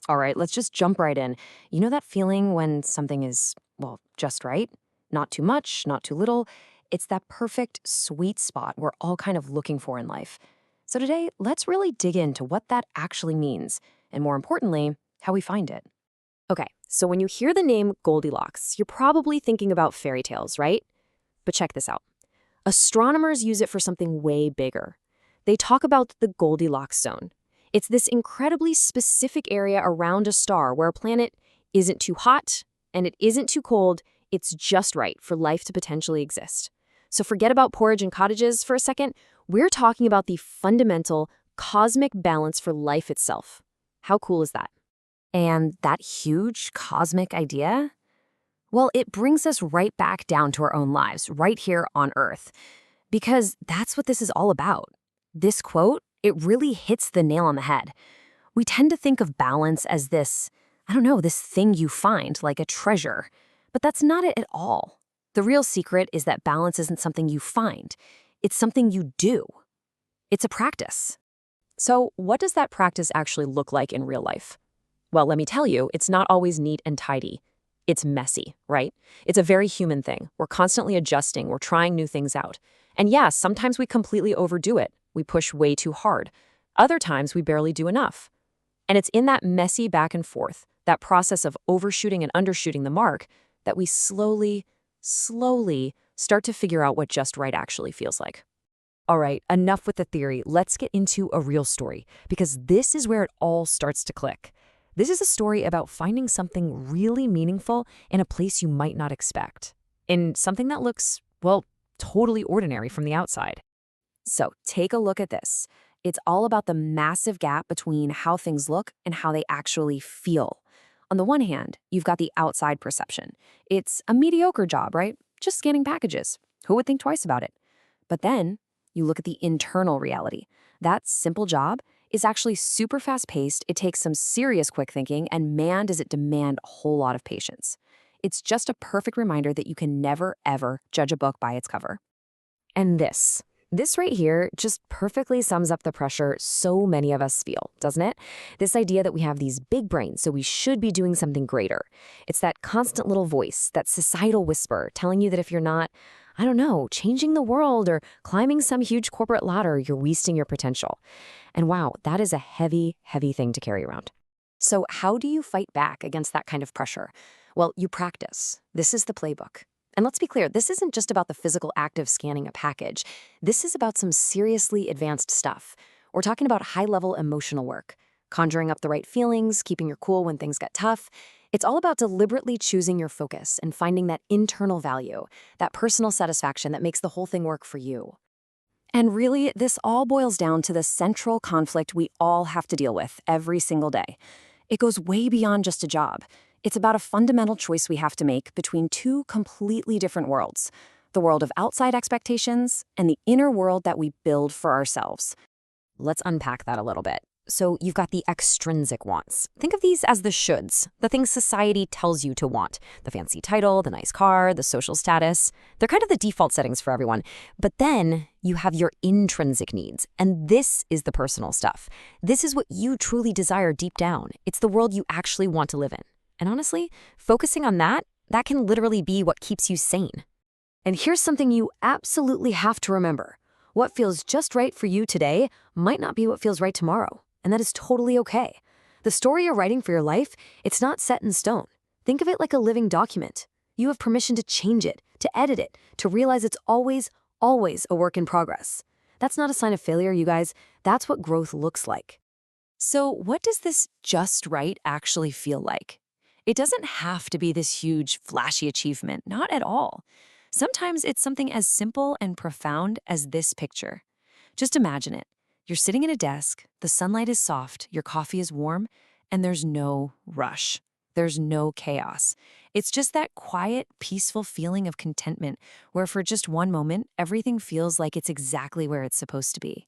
All right, let's just jump right in. You know that feeling when something is, well, just right? Not too much, not too little. It's that perfect sweet spot we're all kind of looking for in life. So today, let's really dig into what that actually means, and more importantly, how we find it. Okay, so when you hear the name Goldilocks, you're probably thinking about fairy tales, right? But check this out. Astronomers use it for something way bigger. They talk about the Goldilocks zone. It's this incredibly specific area around a star where a planet isn't too hot and it isn't too cold. It's just right for life to potentially exist. So forget about porridge and cottages for a second. We're talking about the fundamental cosmic balance for life itself. How cool is that? And that huge cosmic idea? Well, it brings us right back down to our own lives, right here on Earth. Because that's what this is all about. This quote, it really hits the nail on the head. We tend to think of balance as this, I don't know, this thing you find, like a treasure. But that's not it at all. The real secret is that balance isn't something you find. It's something you do. It's a practice. So what does that practice actually look like in real life? Well, let me tell you, it's not always neat and tidy. It's messy, right? It's a very human thing. We're constantly adjusting, we're trying new things out. And yeah, sometimes we completely overdo it. We push way too hard. Other times we barely do enough. And it's in that messy back and forth, that process of overshooting and undershooting the mark, that we slowly start to figure out what just right actually feels like. All right, enough with the theory. Let's get into a real story, because this is where it all starts to click. This is a story about finding something really meaningful in a place you might not expect, in something that looks, well, totally ordinary from the outside. So take a look at this. It's all about the massive gap between how things look and how they actually feel. On the one hand, you've got the outside perception. It's a mediocre job, right? Just scanning packages. Who would think twice about it? But then you look at the internal reality. That simple job is actually super fast-paced, it takes some serious quick thinking, and man, does it demand a whole lot of patience. It's just a perfect reminder that you can never, ever judge a book by its cover. And this right here just perfectly sums up the pressure so many of us feel, doesn't it? This idea that we have these big brains, so we should be doing something greater. It's that constant little voice, that societal whisper, telling you that if you're not, I don't know, changing the world or climbing some huge corporate ladder, you're wasting your potential. And wow, that is a heavy, heavy thing to carry around. So how do you fight back against that kind of pressure? Well, you practice. This is the playbook. And let's be clear, this isn't just about the physical act of scanning a package. This is about some seriously advanced stuff. We're talking about high-level emotional work, conjuring up the right feelings, keeping your cool when things get tough. It's all about deliberately choosing your focus and finding that internal value, that personal satisfaction that makes the whole thing work for you. And really, this all boils down to the central conflict we all have to deal with every single day. It goes way beyond just a job. It's about a fundamental choice we have to make between two completely different worlds, the world of outside expectations and the inner world that we build for ourselves. Let's unpack that a little bit. So you've got the extrinsic wants. Think of these as the shoulds, the things society tells you to want. The fancy title, the nice car, the social status. They're kind of the default settings for everyone. But then you have your intrinsic needs, and this is the personal stuff. This is what you truly desire deep down. It's the world you actually want to live in. And honestly, focusing on that can literally be what keeps you sane. And here's something you absolutely have to remember. What feels just right for you today might not be what feels right tomorrow. And that is totally okay. The story you're writing for your life, it's not set in stone. Think of it like a living document. You have permission to change it, to edit it, to realize it's always a work in progress. That's not a sign of failure, you guys. That's what growth looks like. So what does this just right actually feel like? It doesn't have to be this huge, flashy achievement, not at all. Sometimes it's something as simple and profound as this picture. Just imagine it. You're sitting at a desk, the sunlight is soft, your coffee is warm, and there's no rush. There's no chaos. It's just that quiet, peaceful feeling of contentment where for just one moment, everything feels like it's exactly where it's supposed to be.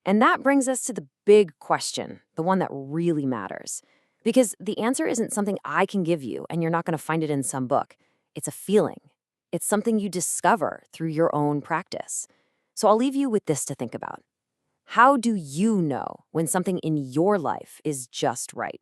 And that brings us to the big question, the one that really matters. Because the answer isn't something I can give you, and you're not going to find it in some book. It's a feeling. It's something you discover through your own practice. So I'll leave you with this to think about. How do you know when something in your life is just right?